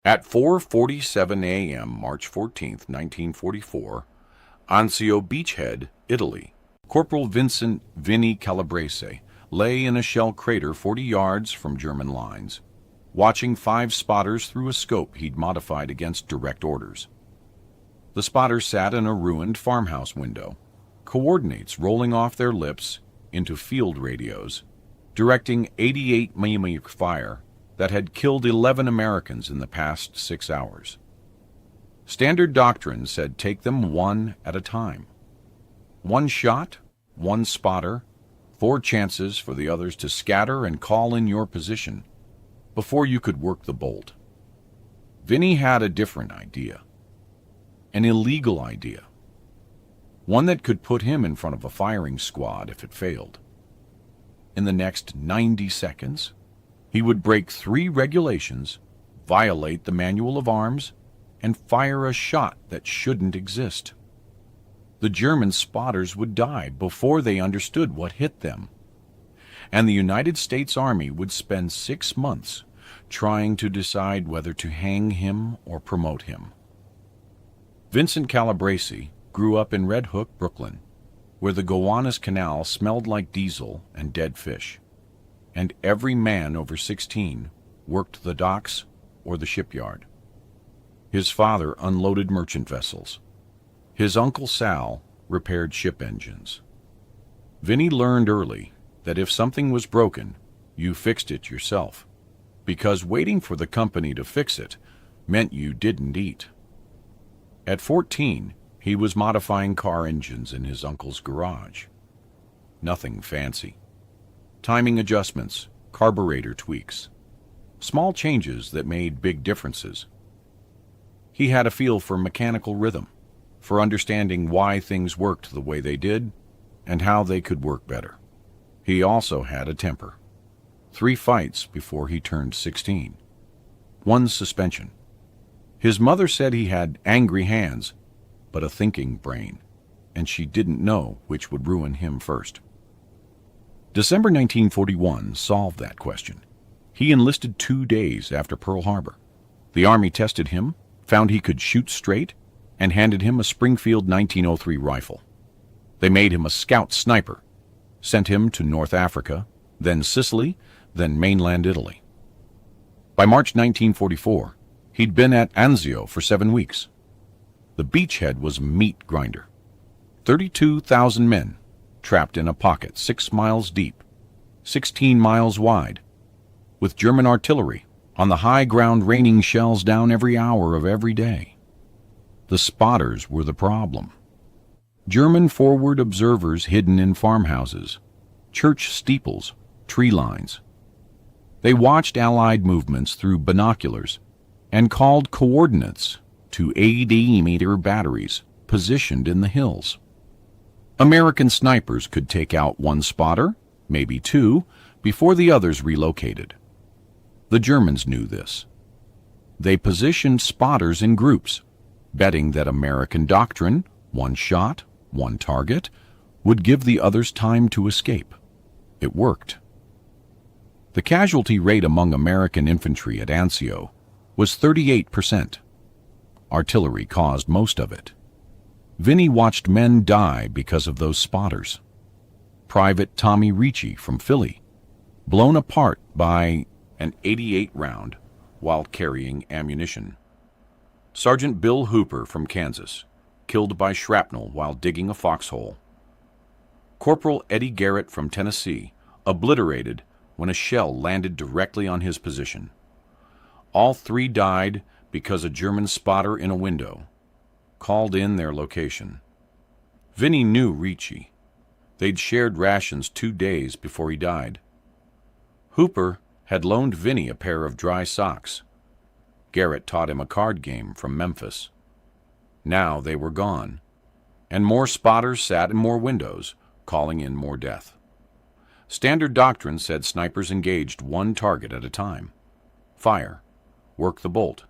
At 4:47 a.m., March 14, 1944, Anzio Beachhead, Italy, Corporal Vincent Vinnie Calabrese lay in a shell crater 40 yards from German lines, watching 5 spotters through a scope he'd modified against direct orders. The spotters sat in a ruined farmhouse window, coordinates rolling off their lips into field radios, directing 88 mm fire that had killed 11 Americans in the past 6 hours. Standard doctrine said take them one at a time. 1 shot, 1 spotter, 4 chances for the others to scatter and call in your position before you could work the bolt. Vinnie had a different idea. An illegal idea. One that could put him in front of a firing squad if it failed. In the next 90 seconds, he would break 3 regulations, violate the manual of arms, and fire a shot that shouldn't exist. The German spotters would die before they understood what hit them, and the United States Army would spend 6 months trying to decide whether to hang him or promote him. Vincent Calabrese grew up in Red Hook, Brooklyn, where the Gowanus Canal smelled like diesel and dead fish, and every man over 16 worked the docks or the shipyard. His father unloaded merchant vessels. His uncle Sal repaired ship engines. Vinnie learned early that if something was broken, you fixed it yourself, because waiting for the company to fix it meant you didn't eat. At 14, he was modifying car engines in his uncle's garage. Nothing fancy. Timing adjustments, carburetor tweaks, small changes that made big differences. He had a feel for mechanical rhythm, for understanding why things worked the way they did and how they could work better. He also had a temper. 3 fights before he turned 16. 1 suspension. His mother said he had angry hands, but a thinking brain, and she didn't know which would ruin him first. December 1941 solved that question. He enlisted 2 days after Pearl Harbor. The Army tested him, found he could shoot straight, and handed him a Springfield 1903 rifle. They made him a scout sniper, sent him to North Africa, then Sicily, then mainland Italy. By March 1944, he'd been at Anzio for 7 weeks. The beachhead was a meat grinder. 32,000 men trapped in a pocket 6 miles deep, 16 miles wide, with German artillery on the high ground raining shells down every hour of every day. The spotters were the problem. German forward observers hidden in farmhouses, church steeples, tree lines. They watched Allied movements through binoculars and called coordinates to 80-meter batteries positioned in the hills. American snipers could take out 1 spotter, maybe 2, before the others relocated. The Germans knew this. They positioned spotters in groups, betting that American doctrine, 1 shot, 1 target, would give the others time to escape. It worked. The casualty rate among American infantry at Anzio was 38%. Artillery caused most of it. Vinnie watched men die because of those spotters. Private Tommy Ricci from Philly, blown apart by an 88 round while carrying ammunition. Sergeant Bill Hooper from Kansas, killed by shrapnel while digging a foxhole. Corporal Eddie Garrett from Tennessee, obliterated when a shell landed directly on his position. All 3 died because a German spotter in a window called in their location. Vinnie knew Ricci. They'd shared rations 2 days before he died. Hooper had loaned Vinnie a pair of dry socks. Garrett taught him a card game from Memphis. Now they were gone, and more spotters sat in more windows, calling in more death. Standard doctrine said snipers engaged 1 target at a time. Fire, work the bolt,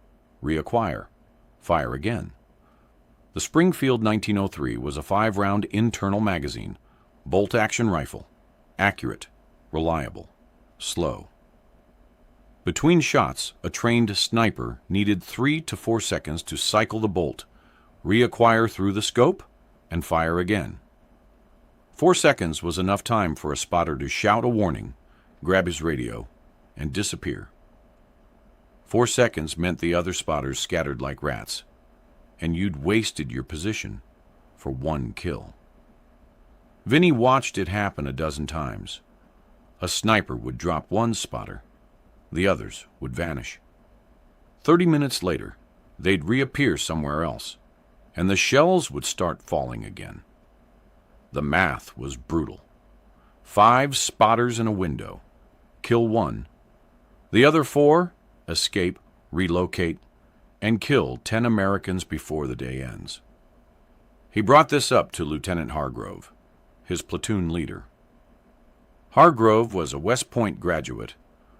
reacquire, fire again. The Springfield 1903 was a 5-round internal magazine, bolt-action rifle, accurate, reliable, slow. Between shots, a trained sniper needed 3 to 4 seconds to cycle the bolt, reacquire through the scope, and fire again. 4 seconds was enough time for a spotter to shout a warning, grab his radio, and disappear. 4 seconds meant the other spotters scattered like rats, and you'd wasted your position for 1 kill. Vinny watched it happen a dozen times. A sniper would drop one spotter. The others would vanish. 30 minutes later, they'd reappear somewhere else, and the shells would start falling again. The math was brutal. 5 spotters in a window. Kill 1. The other 4 escape, relocate, and kill 10 Americans before the day ends. He brought this up to Lieutenant Hargrove, his platoon leader. Hargrove was a West Point graduate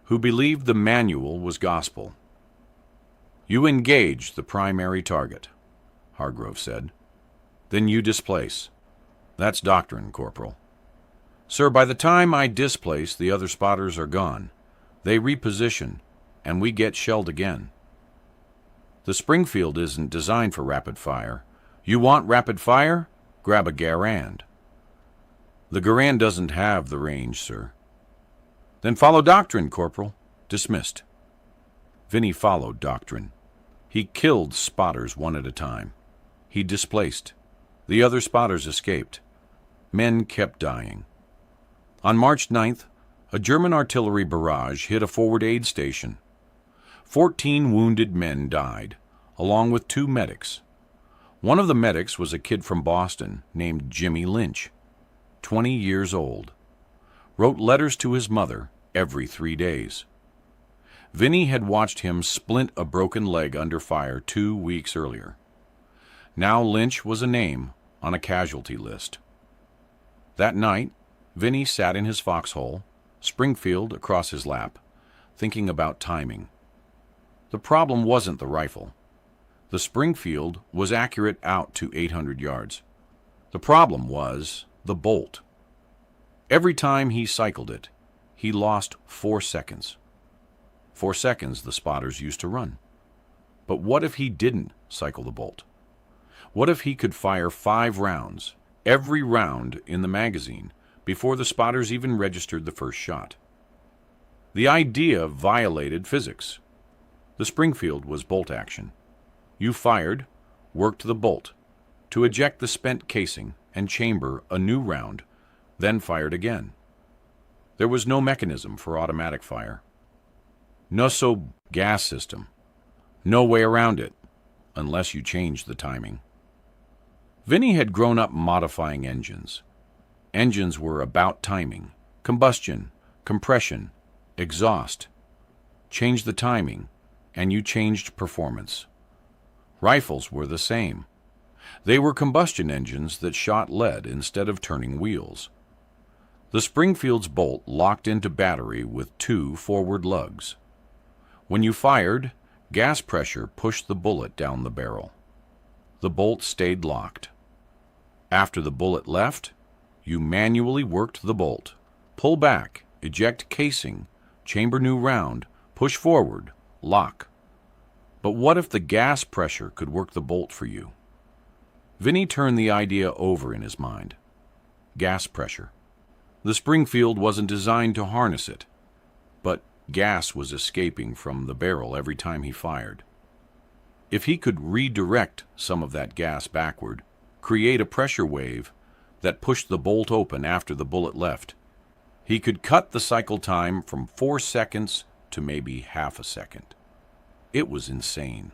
who believed the manual was gospel. "You engage the primary target," Hargrove said. "Then you displace. That's doctrine, Corporal. Sir, by the time I displace, the other spotters are gone. They reposition, and we get shelled again. The Springfield isn't designed for rapid fire. You want rapid fire? Grab a Garand." "The Garand doesn't have the range, sir." "Then follow doctrine, Corporal." Dismissed. Vinny followed doctrine. He killed spotters one at a time. He displaced. The other spotters escaped. Men kept dying. On March 9th, a German artillery barrage hit a forward aid station. 14 wounded men died, along with 2 medics. One of the medics was a kid from Boston named Jimmy Lynch, 20 years old. Wrote letters to his mother every 3 days. Vinny had watched him splint a broken leg under fire 2 weeks earlier. Now Lynch was a name on a casualty list. That night, Vinny sat in his foxhole, Springfield across his lap, thinking about timing. The problem wasn't the rifle. The Springfield was accurate out to 800 yards. The problem was the bolt. Every time he cycled it, he lost 4 seconds. 4 seconds the spotters used to run. But what if he didn't cycle the bolt? What if he could fire 5 rounds, every round in the magazine, before the spotters even registered the first shot? The idea violated physics. The Springfield was bolt action. You fired, worked the bolt, to eject the spent casing and chamber a new round, then fired again. There was no mechanism for automatic fire. No gas system. No way around it, unless you changed the timing. Vinny had grown up modifying engines. Engines were about timing, combustion, compression, exhaust. Change the timing, and you changed performance. Rifles were the same. They were combustion engines that shot lead instead of turning wheels. The Springfield's bolt locked into battery with 2 forward lugs. When you fired, gas pressure pushed the bullet down the barrel. The bolt stayed locked. After the bullet left, you manually worked the bolt, pull back, eject casing, chamber new round, push forward, lock. But what if the gas pressure could work the bolt for you? Vinny turned the idea over in his mind. Gas pressure. The Springfield wasn't designed to harness it, but gas was escaping from the barrel every time he fired. If he could redirect some of that gas backward, create a pressure wave that pushed the bolt open after the bullet left, he could cut the cycle time from 4 seconds to maybe half a second. It was insane.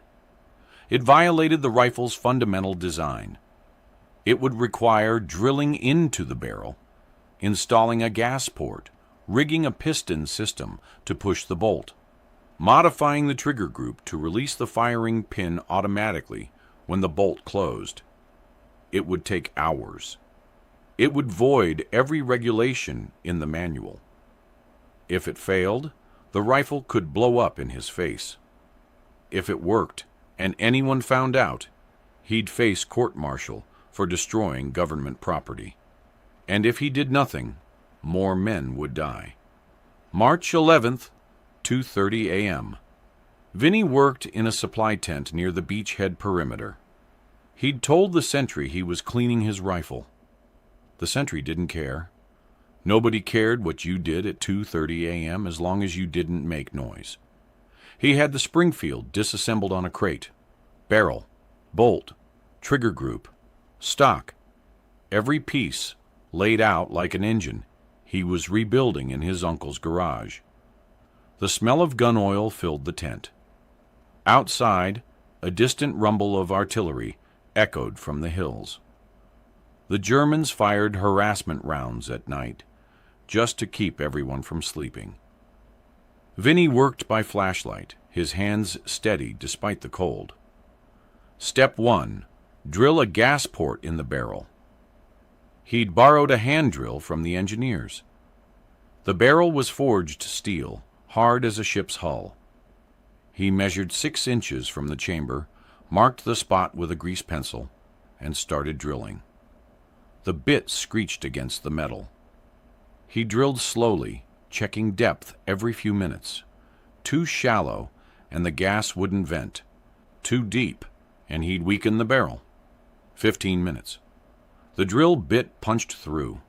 It violated the rifle's fundamental design. It would require drilling into the barrel, installing a gas port, rigging a piston system to push the bolt, modifying the trigger group to release the firing pin automatically when the bolt closed. It would take hours. It would void every regulation in the manual. If it failed, the rifle could blow up in his face. If it worked, and anyone found out, he'd face court-martial for destroying government property. And if he did nothing, more men would die. March 11th, 2:30 a.m. Vinny worked in a supply tent near the beachhead perimeter. He'd told the sentry he was cleaning his rifle. The sentry didn't care. Nobody cared what you did at 2:30 a.m. as long as you didn't make noise. He had the Springfield disassembled on a crate. Barrel, bolt, trigger group, stock. Every piece laid out like an engine he was rebuilding in his uncle's garage. The smell of gun oil filled the tent. Outside, a distant rumble of artillery echoed from the hills. The Germans fired harassment rounds at night, just to keep everyone from sleeping. Vinny worked by flashlight, his hands steady despite the cold. Step 1. Drill a gas port in the barrel. He'd borrowed a hand drill from the engineers. The barrel was forged steel, hard as a ship's hull. He measured 6 inches from the chamber, marked the spot with a grease pencil, and started drilling. The bit screeched against the metal. He drilled slowly, checking depth every few minutes. Too shallow, and the gas wouldn't vent. Too deep, and he'd weaken the barrel. 15 minutes. The drill bit punched through.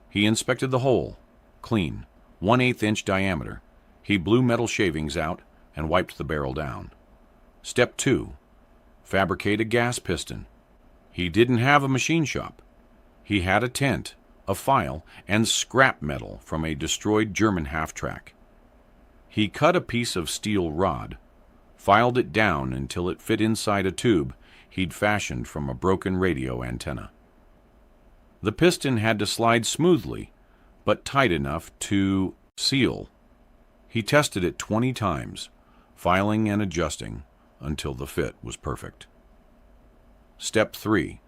He inspected the hole. Clean, 1/8 inch diameter. He blew metal shavings out and wiped the barrel down. Step 2. Fabricate a gas piston. He didn't have a machine shop. He had a tent, a file, and scrap metal from a destroyed German half-track. He cut a piece of steel rod, filed it down until it fit inside a tube he'd fashioned from a broken radio antenna. The piston had to slide smoothly, but tight enough to seal. He tested it 20 times, filing and adjusting until the fit was perfect. Step 3.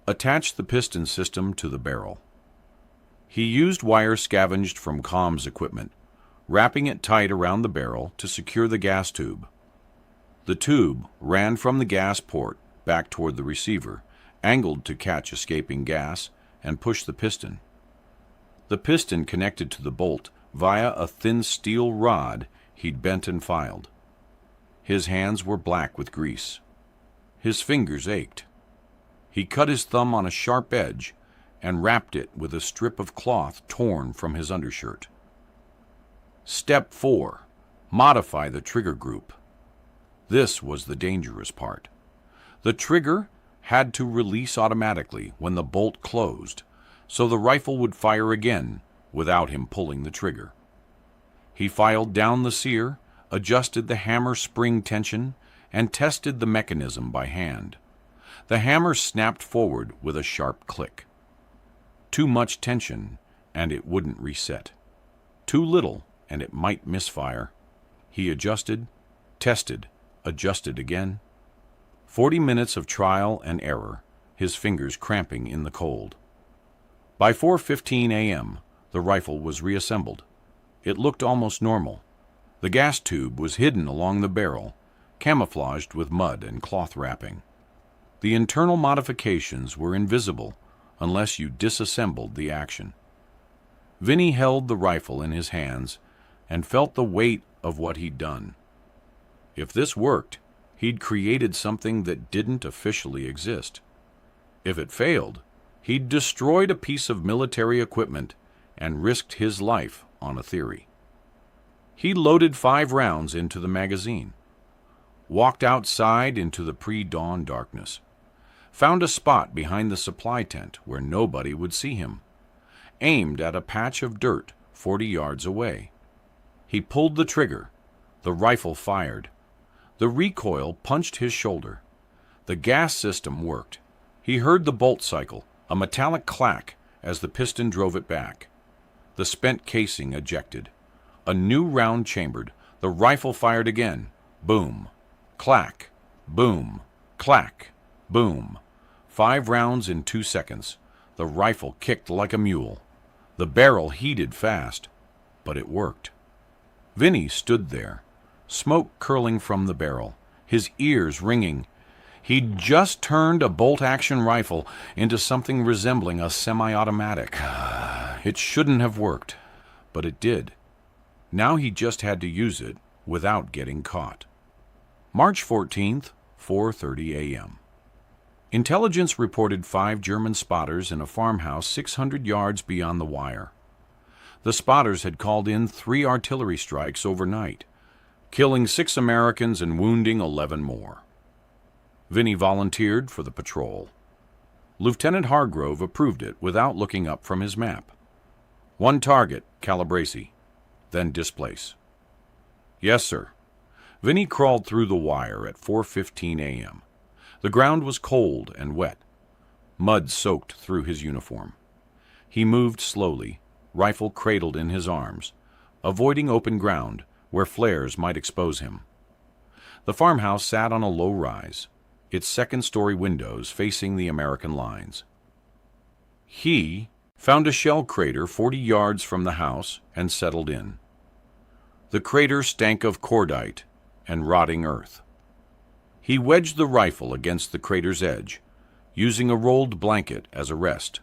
Attach the piston system to the barrel. He used wire scavenged from comms equipment, wrapping it tight around the barrel to secure the gas tube. The tube ran from the gas port back toward the receiver, angled to catch escaping gas and push the piston. The piston connected to the bolt via a thin steel rod he'd bent and filed. His hands were black with grease. His fingers ached. He cut his thumb on a sharp edge and wrapped it with a strip of cloth torn from his undershirt. Step 4. Modify the trigger group. This was the dangerous part. The trigger had to release automatically when the bolt closed, so the rifle would fire again without him pulling the trigger. He filed down the sear, adjusted the hammer spring tension, and tested the mechanism by hand. The hammer snapped forward with a sharp click. Too much tension, and it wouldn't reset. Too little, and it might misfire. He adjusted, tested, adjusted again. 40 minutes of trial and error, his fingers cramping in the cold. By 4:15 a.m., the rifle was reassembled. It looked almost normal. The gas tube was hidden along the barrel, camouflaged with mud and cloth wrapping. The internal modifications were invisible unless you disassembled the action. Vinny held the rifle in his hands and felt the weight of what he'd done. If this worked, he'd created something that didn't officially exist. If it failed, he'd destroyed a piece of military equipment and risked his life on a theory. He loaded 5 rounds into the magazine, walked outside into the pre-dawn darkness, found a spot behind the supply tent where nobody would see him, aimed at a patch of dirt 40 yards away. He pulled the trigger. The rifle fired. The recoil punched his shoulder. The gas system worked. He heard the bolt cycle, a metallic clack as the piston drove it back. The spent casing ejected. A new round chambered. The rifle fired again. Boom. Clack. Boom. Clack. Boom. 5 rounds in 2 seconds. The rifle kicked like a mule. The barrel heated fast, but it worked. Vinny stood there, smoke curling from the barrel, his ears ringing. He'd just turned a bolt-action rifle into something resembling a semi-automatic. It shouldn't have worked, but it did. Now he just had to use it without getting caught. March 14th, 4:30 a.m. Intelligence reported 5 German spotters in a farmhouse 600 yards beyond the wire. The spotters had called in 3 artillery strikes overnight, killing 6 Americans and wounding 11 more. Vinny volunteered for the patrol. Lieutenant Hargrove approved it without looking up from his map. 1 target, Calabrese, then displace. Yes, sir. Vinny crawled through the wire at 4:15 a.m. The ground was cold and wet. Mud soaked through his uniform. He moved slowly, rifle cradled in his arms, avoiding open ground where flares might expose him. The farmhouse sat on a low rise, its second-story windows facing the American lines. He found a shell crater 40 yards from the house and settled in. The crater stank of cordite and rotting earth. He wedged the rifle against the crater's edge, using a rolled blanket as a rest.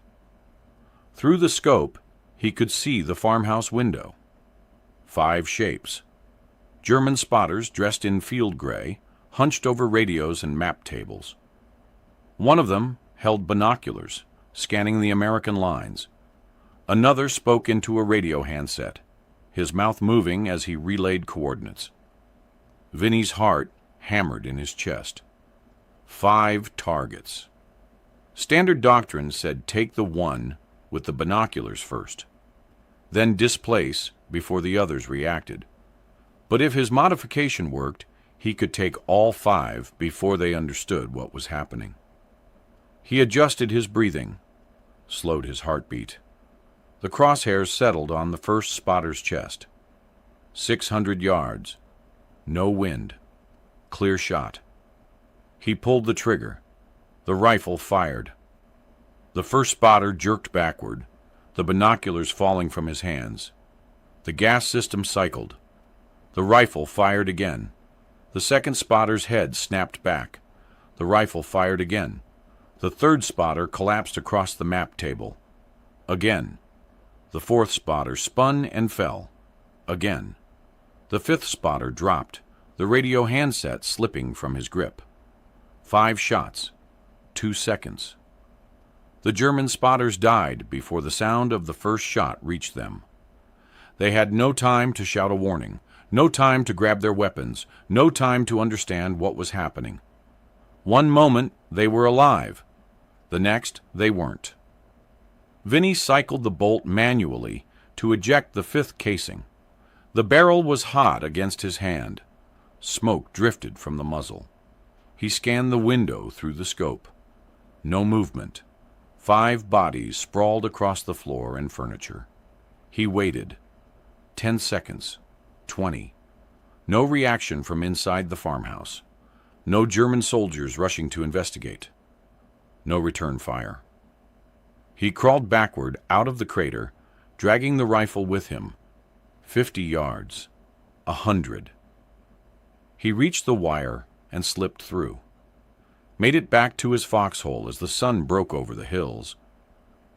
Through the scope, he could see the farmhouse window. 5 shapes. German spotters dressed in field gray, hunched over radios and map tables. One of them held binoculars, scanning the American lines. Another spoke into a radio handset, his mouth moving as he relayed coordinates. Vinny's heart hammered in his chest. 5 targets. Standard doctrine said take the one with the binoculars first, then displace before the others reacted. But if his modification worked, he could take all 5 before they understood what was happening. He adjusted his breathing, slowed his heartbeat. The crosshairs settled on the first spotter's chest. 600 yards. No wind. Clear shot. He pulled the trigger. The rifle fired. The first spotter jerked backward, the binoculars falling from his hands. The gas system cycled. The rifle fired again. The second spotter's head snapped back. The rifle fired again. The third spotter collapsed across the map table. Again. The fourth spotter spun and fell. Again. The fifth spotter dropped, the radio handset slipping from his grip. 5 shots. 2 seconds. The German spotters died before the sound of the first shot reached them. They had no time to shout a warning, no time to grab their weapons, no time to understand what was happening. One moment they were alive, the next they weren't. Vinny cycled the bolt manually to eject the 5th casing. The barrel was hot against his hand. Smoke drifted from the muzzle. He scanned the window through the scope. No movement. 5 bodies sprawled across the floor and furniture. He waited. 10 seconds. 20. No reaction from inside the farmhouse. No German soldiers rushing to investigate. No return fire. He crawled backward out of the crater, dragging the rifle with him. 50 yards. 100. He reached the wire and slipped through. Made it back to his foxhole as the sun broke over the hills.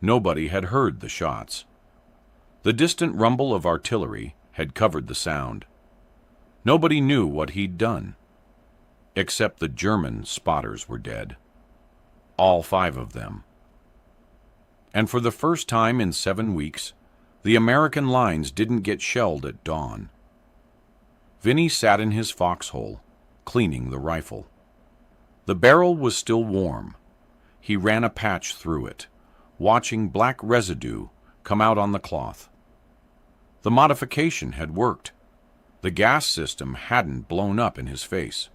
Nobody had heard the shots. The distant rumble of artillery had covered the sound. Nobody knew what he'd done. Except the German spotters were dead. All 5 of them. And for the first time in 7 weeks, the American lines didn't get shelled at dawn. Vinny sat in his foxhole, cleaning the rifle. The barrel was still warm. He ran a patch through it, watching black residue come out on the cloth. The modification had worked. The gas system hadn't blown up in his face.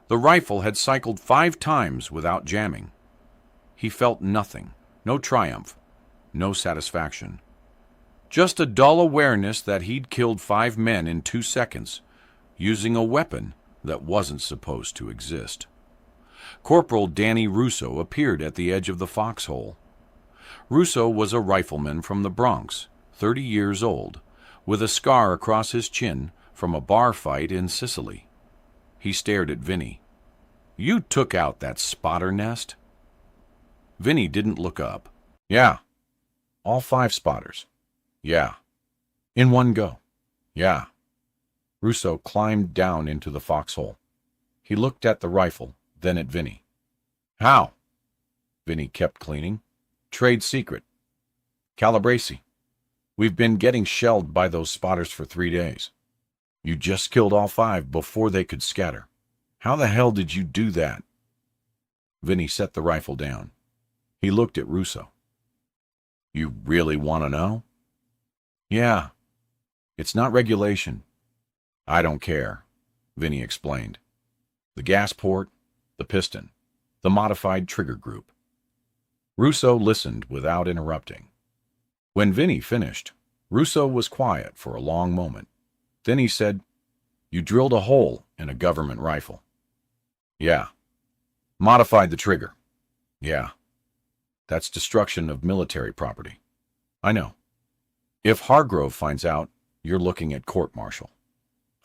The rifle had cycled 5 times without jamming. He felt nothing, no triumph, no satisfaction. Just a dull awareness that he'd killed 5 men in 2 seconds, using a weapon that wasn't supposed to exist. Corporal Danny Russo appeared at the edge of the foxhole. Russo was a rifleman from the Bronx, 30 years old, with a scar across his chin from a bar fight in Sicily. He stared at Vinny. "You took out that spotter nest?" Vinny didn't look up. "Yeah." "All 5 spotters?" "Yeah." "In one go?" Yeah. Russo climbed down into the foxhole. He looked at the rifle, then at Vinny. How? Vinny kept cleaning. Trade secret. Calabrese. We've been getting shelled by those spotters for 3 days. You just killed all 5 before they could scatter. How the hell did you do that? Vinny set the rifle down. He looked at Russo. You really want to know? Yeah. It's not regulation. I don't care, Vinny explained. The gas port, the piston, the modified trigger group. Russo listened without interrupting. When Vinny finished, Russo was quiet for a long moment. Then he said, You drilled a hole in a government rifle. Yeah. Modified the trigger. Yeah. That's destruction of military property. I know. If Hargrove finds out, you're looking at court-martial.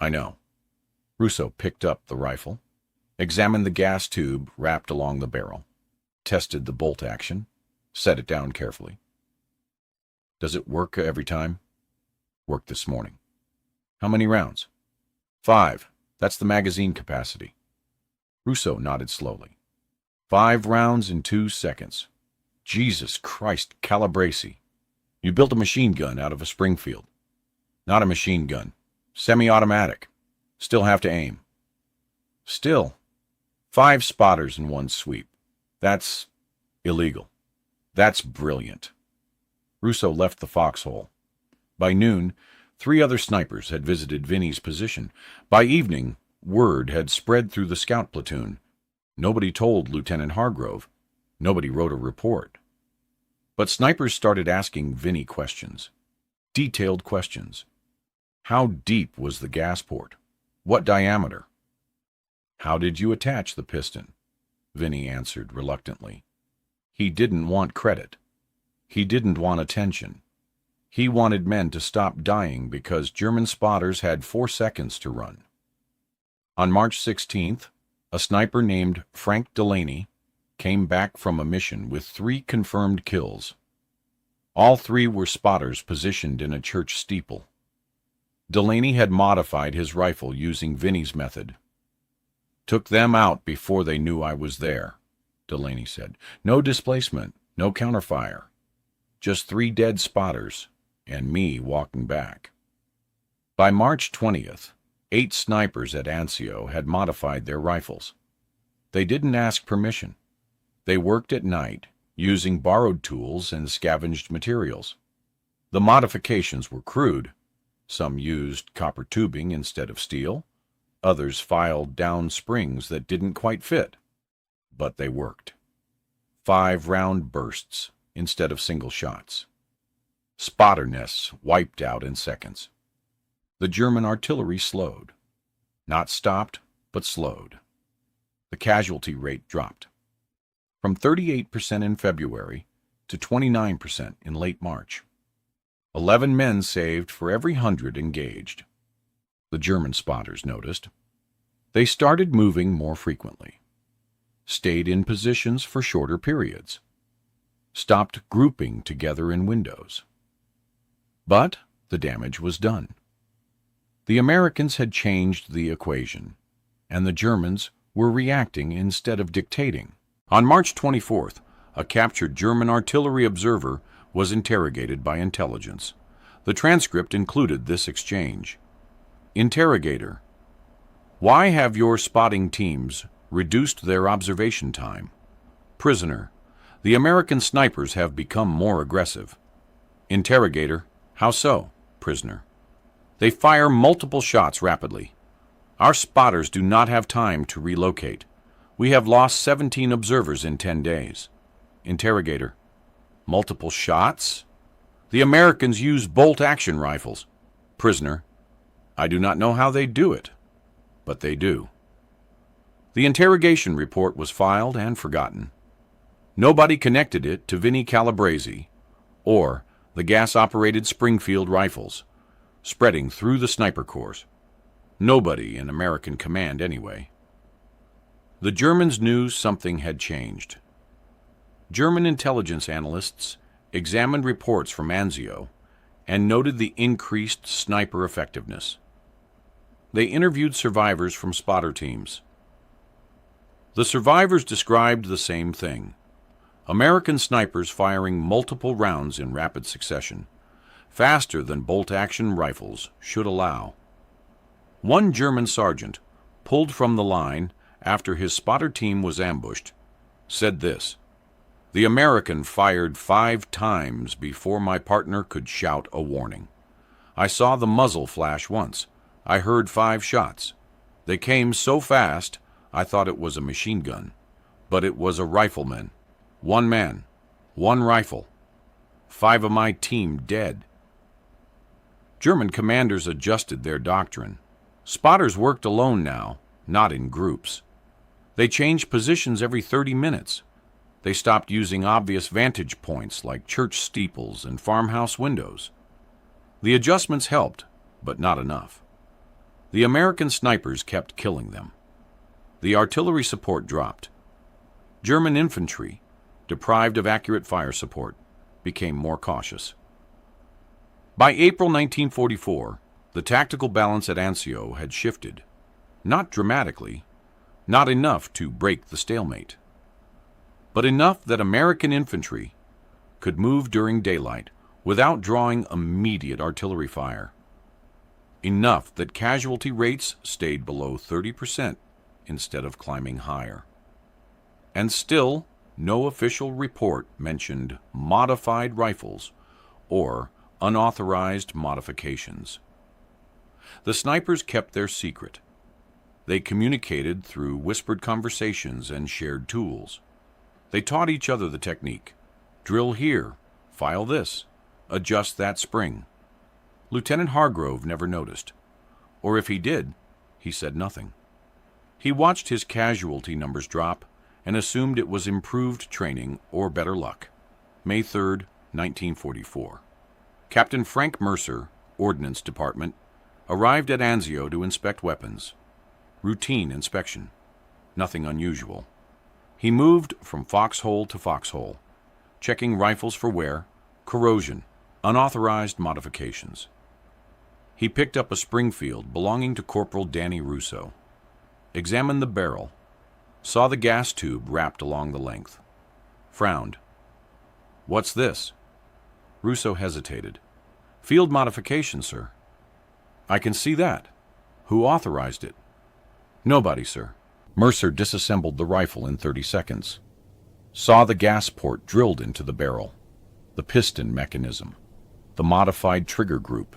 I know. Russo picked up the rifle, examined the gas tube wrapped along the barrel, tested the bolt action, set it down carefully. Does it work every time? Worked this morning. How many rounds? 5. That's the magazine capacity. Russo nodded slowly. 5 rounds in 2 seconds. Jesus Christ, Calabrese. You built a machine gun out of a Springfield. Not a machine gun. Semi-automatic. Still have to aim. Still. 5 spotters in one sweep. That's illegal. That's brilliant. Russo left the foxhole. By noon, 3 other snipers had visited Vinny's position. By evening, word had spread through the scout platoon. Nobody told Lieutenant Hargrove. Nobody wrote a report. But snipers started asking Vinny questions. Detailed questions. How deep was the gas port? What diameter? How did you attach the piston? Vinny answered reluctantly. He didn't want credit. He didn't want attention. He wanted men to stop dying because German spotters had 4 seconds to run. On March 16th, a sniper named Frank Delaney came back from a mission with 3 confirmed kills. All 3 were spotters positioned in a church steeple. Delaney had modified his rifle using Vinny's method. Took them out before they knew I was there, Delaney said. No displacement, no counterfire. Just 3 dead spotters, and me walking back. By March 20th, 8 snipers at Anzio had modified their rifles. They didn't ask permission. They worked at night, using borrowed tools and scavenged materials. The modifications were crude. Some used copper tubing instead of steel. Others filed down springs that didn't quite fit. But they worked. 5-round bursts instead of single shots. Spotter nests wiped out in seconds. The German artillery slowed. Not stopped, but slowed. The casualty rate dropped. From 38% in February to 29% in late March. 11 men saved for every 100 engaged. The German spotters noticed. They started moving more frequently. Stayed in positions for shorter periods. Stopped grouping together in windows. But the damage was done. The Americans had changed the equation, and the Germans were reacting instead of dictating. On March 24th, a captured German artillery observer was interrogated by intelligence. The transcript included this exchange. Interrogator: Why have your spotting teams reduced their observation time? Prisoner: The American snipers have become more aggressive. Interrogator: How so? Prisoner: They fire multiple shots rapidly. Our spotters do not have time to relocate. We have lost 17 observers in 10 days. Interrogator: Multiple shots? The Americans use bolt-action rifles. Prisoner: I do not know how they do it, but they do. The interrogation report was filed and forgotten. Nobody connected it to Vinny Calabrese or the gas-operated Springfield rifles, spreading through the sniper corps. Nobody in American command, anyway. The Germans knew something had changed. German intelligence analysts examined reports from Anzio and noted the increased sniper effectiveness. They interviewed survivors from spotter teams. The survivors described the same thing. American snipers firing multiple rounds in rapid succession, faster than bolt-action rifles should allow. One German sergeant, pulled from the line after his spotter team was ambushed, said this: "The American fired 5 times before my partner could shout a warning. I saw the muzzle flash once. I heard 5 shots. They came so fast, I thought it was a machine gun. But it was a rifleman. 1 man, 1 rifle. 5 of my team dead." German commanders adjusted their doctrine. Spotters worked alone now, not in groups. They changed positions every 30 minutes. They stopped using obvious vantage points like church steeples and farmhouse windows. The adjustments helped, but not enough. The American snipers kept killing them. The artillery support dropped. German infantry, deprived of accurate fire support, became more cautious. By April 1944, the tactical balance at Anzio had shifted. Not dramatically, not enough to break the stalemate, but enough that American infantry could move during daylight without drawing immediate artillery fire. Enough that casualty rates stayed below 30% instead of climbing higher. And still, no official report mentioned modified rifles or unauthorized modifications. The snipers kept their secret. They communicated through whispered conversations and shared tools. They taught each other the technique. Drill here, file this, adjust that spring. Lieutenant Hargrove never noticed, or if he did, he said nothing. He watched his casualty numbers drop and assumed it was improved training or better luck. May 3, 1944. Captain Frank Mercer, Ordnance Department, arrived at Anzio to inspect weapons. Routine inspection. Nothing unusual. He moved from foxhole to foxhole, checking rifles for wear, corrosion, unauthorized modifications. He picked up a Springfield belonging to Corporal Danny Russo, examined the barrel, saw the gas tube wrapped along the length, frowned. "What's this?" Russo hesitated. "Field modification, sir." "I can see that. Who authorized it?" "Nobody, sir." Mercer disassembled the rifle in 30 seconds. Saw the gas port drilled into the barrel, the piston mechanism, the modified trigger group.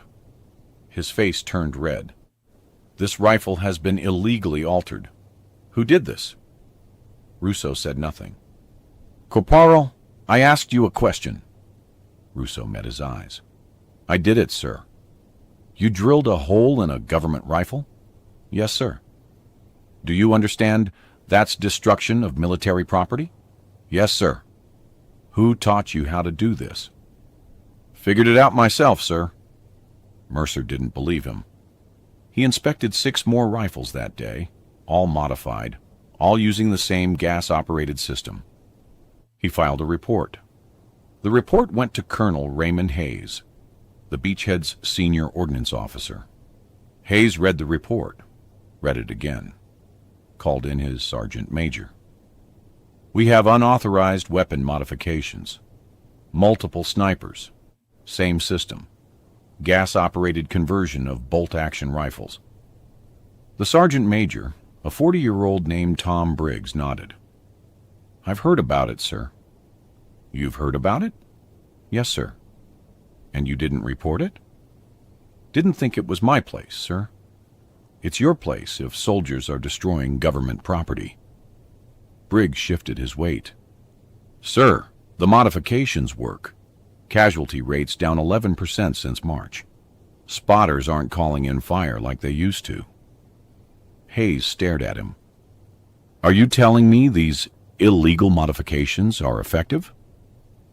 His face turned red. "This rifle has been illegally altered. Who did this?" Russo said nothing. "Corporal, I asked you a question." Russo met his eyes. "I did it, sir." "You drilled a hole in a government rifle?" "Yes, sir." "Do you understand that's destruction of military property?" "Yes, sir." "Who taught you how to do this?" "Figured it out myself, sir." Mercer didn't believe him. He inspected 6 more rifles that day, all modified, all using the same gas-operated system. He filed a report. The report went to Colonel Raymond Hayes, the Beachhead's senior ordnance officer. Hayes read the report, read it again, called in his sergeant major. "We have unauthorized weapon modifications, multiple snipers, same system, gas-operated conversion of bolt-action rifles." The sergeant major, a 40-year-old named Tom Briggs, nodded. "I've heard about it, sir." "You've heard about it?" "Yes, sir." "And you didn't report it?" "Didn't think it was my place, sir." "It's your place if soldiers are destroying government property." Briggs shifted his weight. "Sir, the modifications work. Casualty rates down 11% since March. Spotters aren't calling in fire like they used to." Hayes stared at him. "Are you telling me these illegal modifications are effective?"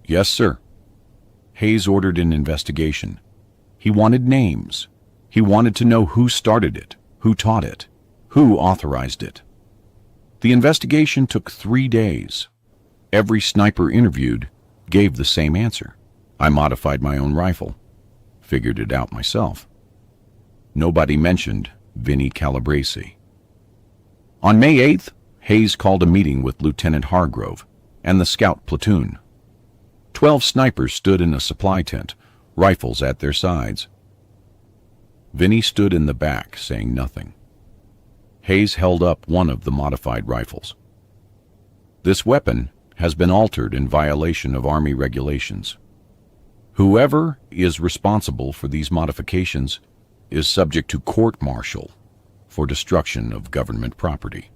"Yes, sir." Hayes ordered an investigation. He wanted names. He wanted to know who started it, who taught it, who authorized it. The investigation took 3 days. Every sniper interviewed gave the same answer. "I modified my own rifle. figured it out myself. Nobody mentioned Vinnie Calabrese. On May 8th, Hayes called a meeting with Lieutenant Hargrove and the scout platoon. 12 snipers stood in a supply tent, rifles at their sides. Vinnie stood in the back, saying nothing. Hayes held up one of the modified rifles. This weapon has been altered in violation of Army regulations. Whoever is responsible for these modifications is subject to court-martial for destruction of government property.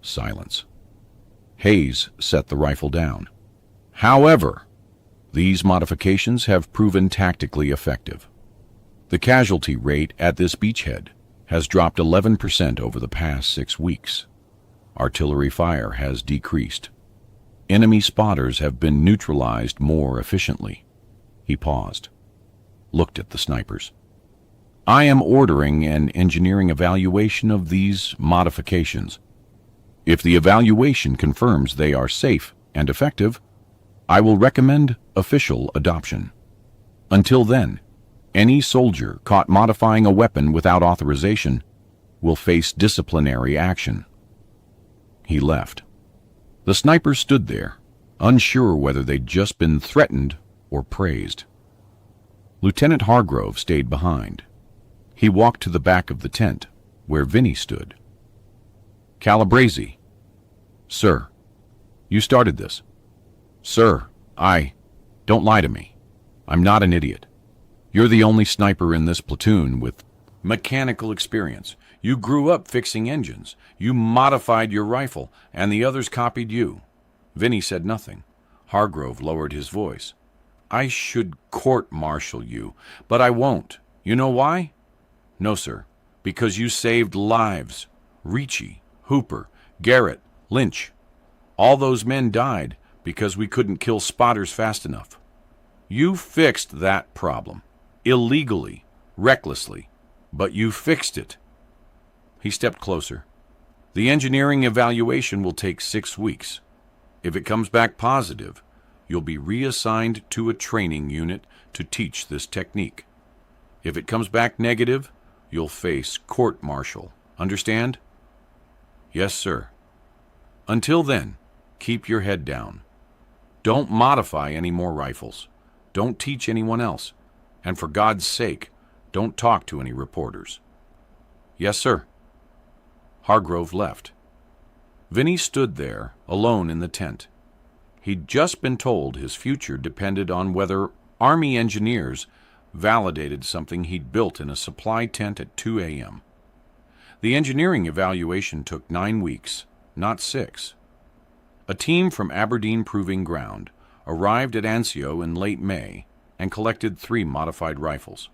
Silence. Hayes set the rifle down. However, these modifications have proven tactically effective. The casualty rate at this beachhead has dropped 11% over the past 6 weeks. Artillery fire has decreased. Enemy spotters have been neutralized more efficiently. He paused, looked at the snipers. I am ordering an engineering evaluation of these modifications. If the evaluation confirms they are safe and effective, I will recommend official adoption. Until then, any soldier caught modifying a weapon without authorization will face disciplinary action. He left. The snipers stood there, unsure whether they'd just been threatened or praised. Lieutenant Hargrove stayed behind. He walked to the back of the tent, where Vinnie stood. Calabrese. Sir, you started this. Sir, don't lie to me. I'm not an idiot. You're the only sniper in this platoon with mechanical experience. You grew up fixing engines. You modified your rifle, and the others copied you. Vinnie said nothing. Hargrove lowered his voice. I should court-martial you, but I won't. You know why? No, sir. Because you saved lives. Ricci, Hooper, Garrett, Lynch. All those men died because we couldn't kill spotters fast enough. You fixed that problem. Illegally, recklessly. But you fixed it. He stepped closer. The engineering evaluation will take 6 weeks. If it comes back positive, you'll be reassigned to a training unit to teach this technique. If it comes back negative, you'll face court-martial. Understand? Yes, sir. Until then, keep your head down. Don't modify any more rifles. Don't teach anyone else. And for God's sake, don't talk to any reporters. Yes, sir. Hargrove left. Vinnie stood there, alone in the tent. He'd just been told his future depended on whether Army engineers validated something he'd built in a supply tent at 2 a.m. The engineering evaluation took 9 weeks, not 6. A team from Aberdeen Proving Ground arrived at Anzio in late May and collected 3 modified rifles.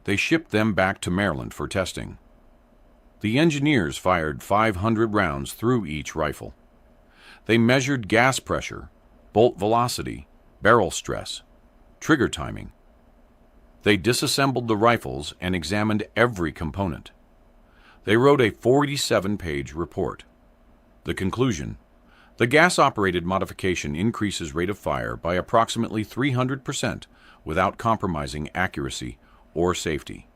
They shipped them back to Maryland for testing. The engineers fired 500 rounds through each rifle. They measured gas pressure, bolt velocity, barrel stress, trigger timing. They disassembled the rifles and examined every component. They wrote a 47-page report. The conclusion: the gas-operated modification increases rate of fire by approximately 300% without compromising accuracy or safety.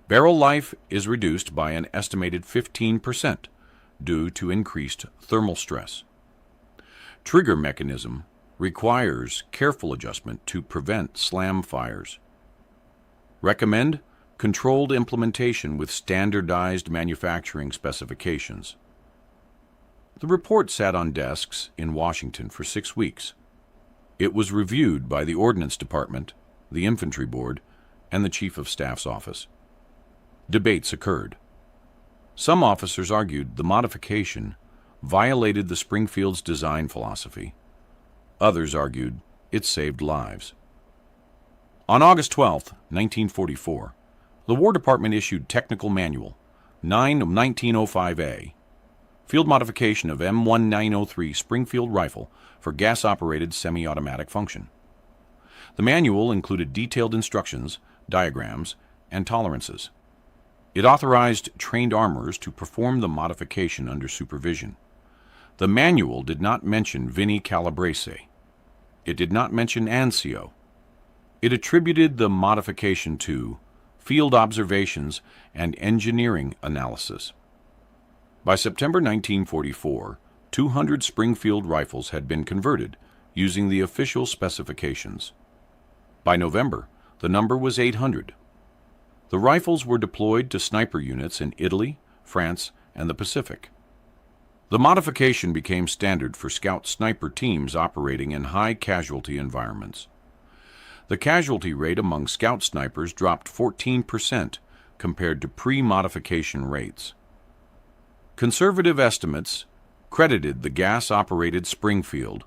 Barrel life is reduced by an estimated 15% due to increased thermal stress. Trigger mechanism requires careful adjustment to prevent slam fires. Recommend controlled implementation with standardized manufacturing specifications. The report sat on desks in Washington for 6 weeks. It was reviewed by the Ordnance Department, the Infantry Board, and the Chief of Staff's office. Debates occurred. Some officers argued the modification violated the Springfield's design philosophy. Others argued it saved lives. On August 12, 1944, the War Department issued Technical Manual 9 of 1905A, Field Modification of M1903 Springfield Rifle for Gas-Operated Semi-Automatic Function. The manual included detailed instructions, diagrams, and tolerances. It authorized trained armorers to perform the modification under supervision. The manual did not mention Vinnie Calabrese. It did not mention Anzio. It attributed the modification to field observations and engineering analysis. By September 1944, 200 Springfield rifles had been converted using the official specifications. By November, the number was 800. The rifles were deployed to sniper units in Italy, France, and the Pacific. The modification became standard for scout sniper teams operating in high-casualty environments. The casualty rate among scout snipers dropped 14% compared to pre-modification rates. Conservative estimates credited the gas-operated Springfield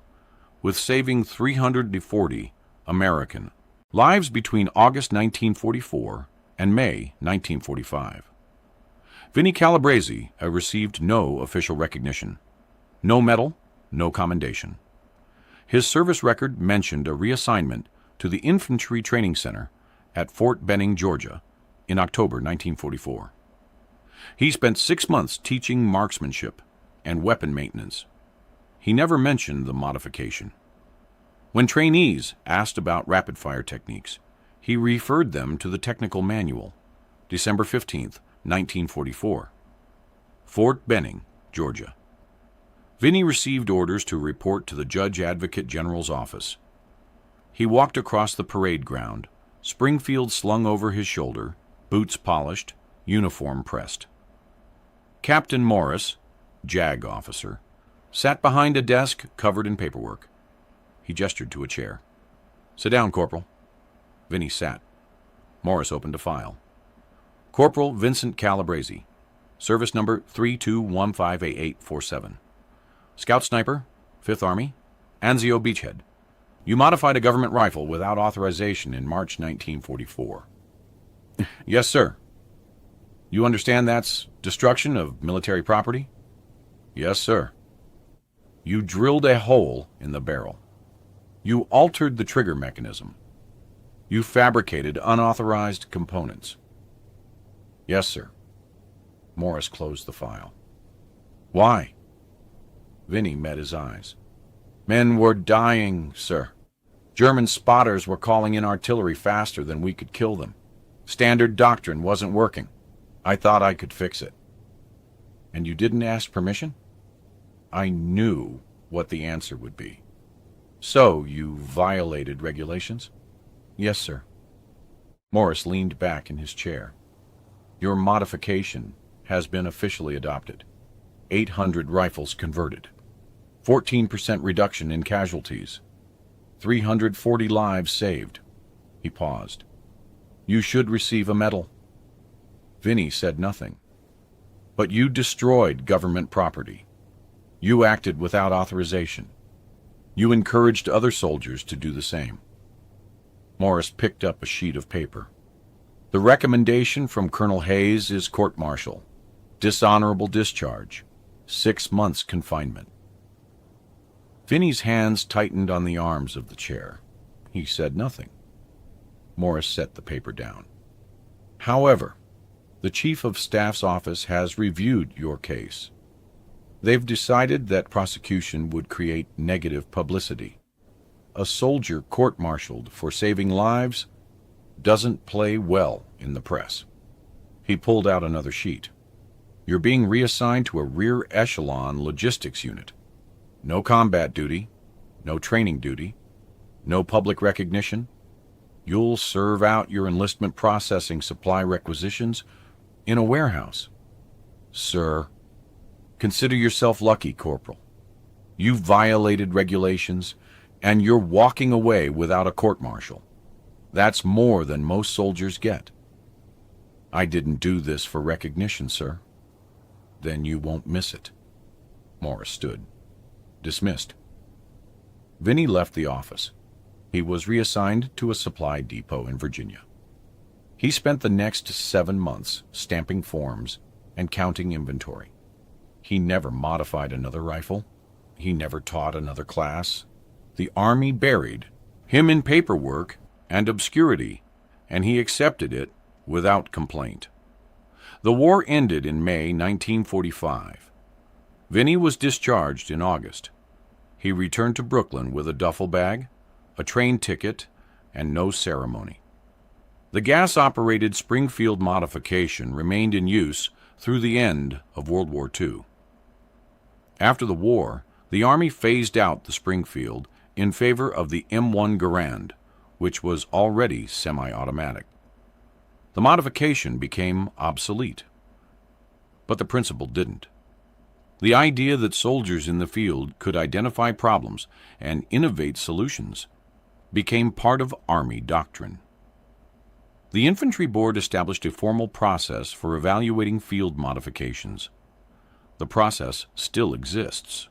with saving 340 American lives between August 1944 and May 1945. Vinnie Calabrese received no official recognition, no medal, no commendation. His service record mentioned a reassignment to the Infantry Training Center at Fort Benning, Georgia, in October 1944. He spent 6 months teaching marksmanship and weapon maintenance. He never mentioned the modification. When trainees asked about rapid-fire techniques, he referred them to the technical manual, December 15, 1944. Fort Benning, Georgia. Vinnie received orders to report to the Judge Advocate General's office. He walked across the parade ground, Springfield slung over his shoulder, boots polished, uniform pressed. Captain Morris, JAG officer, sat behind a desk covered in paperwork. He gestured to a chair. "Sit down, Corporal." Vinnie sat. Morris opened a file. Corporal Vincent Calabrese, service number 32158847. Scout Sniper, 5th Army, Anzio Beachhead. You modified a government rifle without authorization in March 1944. Yes, sir. You understand that's destruction of military property? Yes, sir. You drilled a hole in the barrel. You altered the trigger mechanism. You fabricated unauthorized components. Yes, sir. Morris closed the file. Why? Vinnie met his eyes. Men were dying, sir. German spotters were calling in artillery faster than we could kill them. Standard doctrine wasn't working. I thought I could fix it. And you didn't ask permission? I knew what the answer would be. So you violated regulations? Yes, sir. Morris leaned back in his chair. Your modification has been officially adopted. 800 rifles converted. 14% reduction in casualties. 340 lives saved. He paused. You should receive a medal. Vinnie said nothing. But you destroyed government property. You acted without authorization. You encouraged other soldiers to do the same. Morris picked up a sheet of paper. The recommendation from Colonel Hayes is court-martial. Dishonorable discharge. 6 months confinement. Vinnie's hands tightened on the arms of the chair. He said nothing. Morris set the paper down. However, the Chief of Staff's office has reviewed your case. They've decided that prosecution would create negative publicity. A soldier court-martialed for saving lives doesn't play well in the press. He pulled out another sheet. You're being reassigned to a rear echelon logistics unit. No combat duty, no training duty, no public recognition. You'll serve out your enlistment processing supply requisitions in a warehouse. Sir, consider yourself lucky, Corporal. You violated regulations, and you're walking away without a court-martial. That's more than most soldiers get. I didn't do this for recognition, sir. Then you won't miss it. Morris stood. Dismissed. Vinnie left the office. He was reassigned to a supply depot in Virginia. He spent the next 7 months stamping forms and counting inventory. He never modified another rifle. He never taught another class. The Army buried him in paperwork and obscurity, and he accepted it without complaint. The war ended in May 1945. Vinnie was discharged in August. He returned to Brooklyn with a duffel bag, a train ticket, and no ceremony. The gas-operated Springfield modification remained in use through the end of World War II. After the war, the Army phased out the Springfield in favor of the M1 Garand, which was already semi-automatic. The modification became obsolete, but the principle didn't. The idea that soldiers in the field could identify problems and innovate solutions became part of Army doctrine. The Infantry Board established a formal process for evaluating field modifications. The process still exists.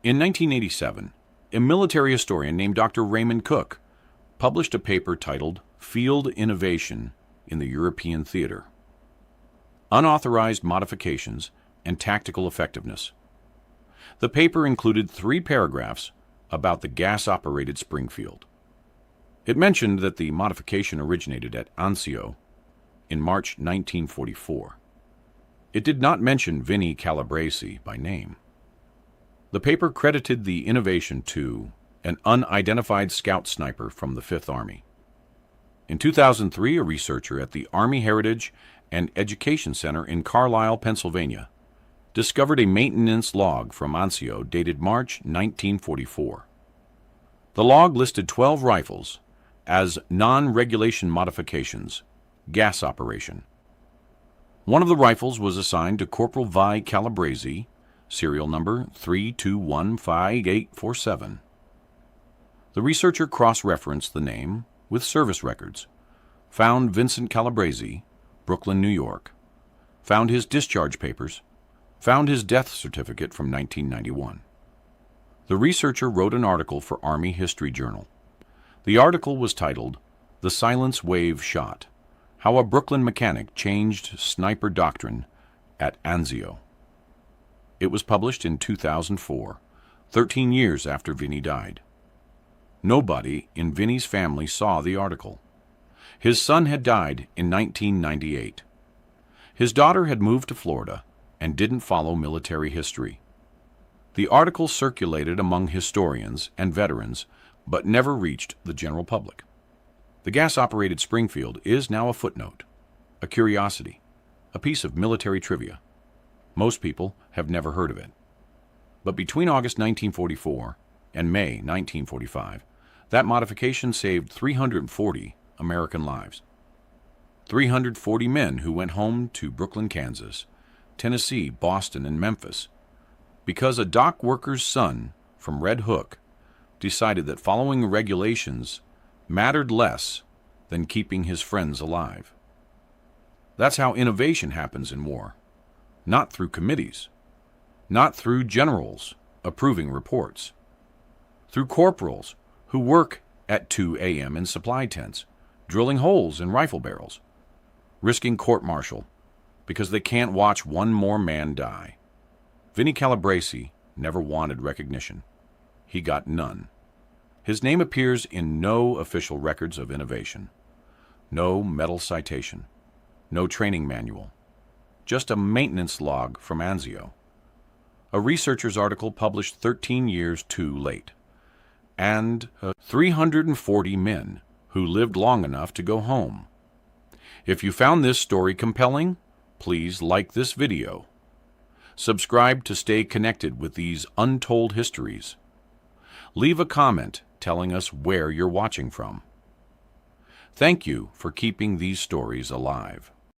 In 1987, a military historian named Dr. Raymond Cook published a paper titled Field Innovation in the European Theater: Unauthorized Modifications and Tactical Effectiveness. The paper included 3 paragraphs about the gas-operated Springfield. It mentioned that the modification originated at Anzio in March 1944. It did not mention Vinnie Calabrese by name. The paper credited the innovation to an unidentified scout sniper from the Fifth Army. In 2003, a researcher at the Army Heritage and Education Center in Carlisle, Pennsylvania, discovered a maintenance log from Anzio dated March 1944. The log listed 12 rifles as non-regulation modifications, gas operation. One of the rifles was assigned to Corporal Vi Calabrese, serial number 3215847. The researcher cross-referenced the name with service records, found Vincent Calabrese, Brooklyn, New York, found his discharge papers, found his death certificate from 1991. The researcher wrote an article for Army History Journal. The article was titled, "The Silence Wave Shot: How a Brooklyn Mechanic Changed Sniper Doctrine at Anzio." It was published in 2004, 13 years after Vinnie died. Nobody in Vinnie's family saw the article. His son had died in 1998. His daughter had moved to Florida and didn't follow military history. The article circulated among historians and veterans, but never reached the general public. The gas-operated Springfield is now a footnote, a curiosity, a piece of military trivia. Most people have never heard of it. But between August 1944 and May 1945, that modification saved 340 American lives. 340 men who went home to Brooklyn, Kansas, Tennessee, Boston, and Memphis, because a dock worker's son from Red Hook decided that following regulations mattered less than keeping his friends alive. That's how innovation happens in war, not through committees, not through generals approving reports, through corporals who work at 2 a.m. in supply tents, drilling holes in rifle barrels, risking court-martial because they can't watch one more man die. Vinnie Calabrese never wanted recognition. He got none. His name appears in no official records of innovation, no medal citation, no training manual, just a maintenance log from Anzio, a researcher's article published 13 years too late, and 340 men who lived long enough to go home. If you found this story compelling, please like this video. Subscribe to stay connected with these untold histories. Leave a comment telling us where you're watching from. Thank you for keeping these stories alive.